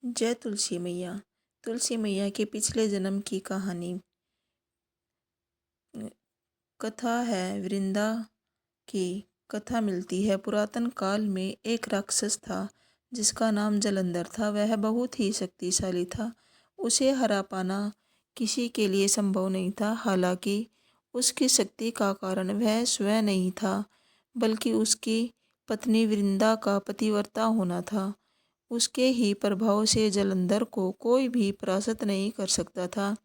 जय तुलसी मैया। तुलसी मैया के पिछले जन्म की कहानी। कथा है वृंदा की। कथा मिलती है पुरातन काल में एक राक्षस था जिसका नाम जलंधर था। वह बहुत ही शक्तिशाली था। उसे हरा पाना किसी के लिए संभव नहीं था। हालांकि उसकी शक्ति का कारण वह स्वयं नहीं था, बल्कि उसकी पत्नी वृंदा का पतिव्रता होना था। उसके ही प्रभाव से जलंधर को कोई भी परास्त नहीं कर सकता था।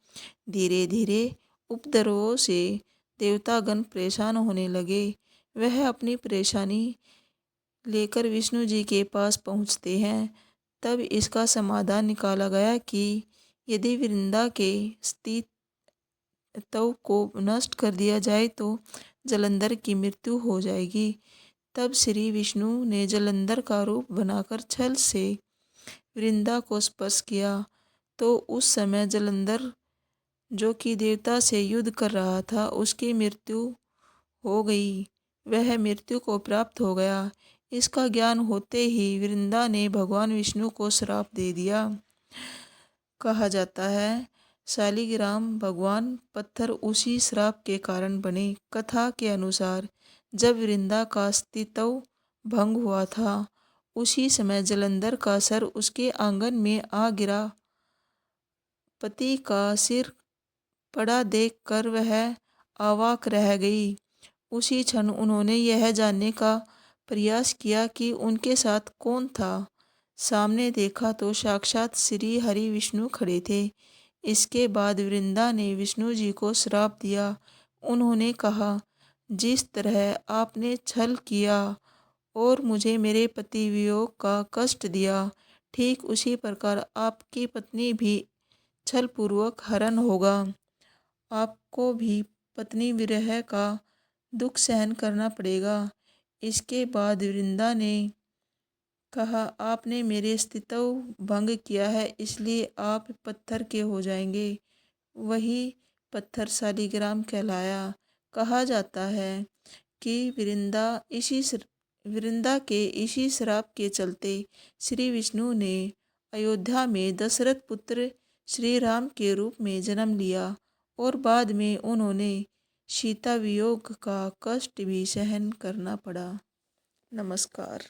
धीरे धीरे उपद्रवों से देवतागण परेशान होने लगे। वह अपनी परेशानी लेकर विष्णु जी के पास पहुँचते हैं। तब इसका समाधान निकाला गया कि यदि वृंदा के अस्तित्व को नष्ट कर दिया जाए तो जलंधर की मृत्यु हो जाएगी। तब श्री विष्णु ने जलंधर का रूप बनाकर छल से वृंदा को स्पर्श किया तो उस समय जलंधर, जो कि देवता से युद्ध कर रहा था, उसकी मृत्यु हो गई। वह मृत्यु को प्राप्त हो गया। इसका ज्ञान होते ही वृंदा ने भगवान विष्णु को श्राप दे दिया। कहा जाता है शालिग्राम भगवान पत्थर उसी श्राप के कारण बने। कथा के अनुसार जब वृंदा का अस्तित्व भंग हुआ था, उसी समय जलंधर का सर उसके आंगन में आ गिरा। पति का सिर पड़ा देखकर वह अवाक रह गई। उसी क्षण उन्होंने यह जानने का प्रयास किया कि उनके साथ कौन था। सामने देखा तो साक्षात श्री हरि विष्णु खड़े थे। इसके बाद वृंदा ने विष्णु जी को श्राप दिया। उन्होंने कहा, जिस तरह आपने छल किया और मुझे मेरे पति वियोग का कष्ट दिया, ठीक उसी प्रकार आपकी पत्नी भी छलपूर्वक हरण होगा। आपको भी पत्नी विरह का दुख सहन करना पड़ेगा। इसके बाद वृंदा ने कहा, आपने मेरे अस्तित्व भंग किया है, इसलिए आप पत्थर के हो जाएंगे। वही पत्थर शालिग्राम कहलाया। कहा जाता है कि वृंदा के इसी श्राप के चलते श्री विष्णु ने अयोध्या में दशरथ पुत्र श्री राम के रूप में जन्म लिया और बाद में उन्होंने सीता वियोग का कष्ट भी सहन करना पड़ा। नमस्कार।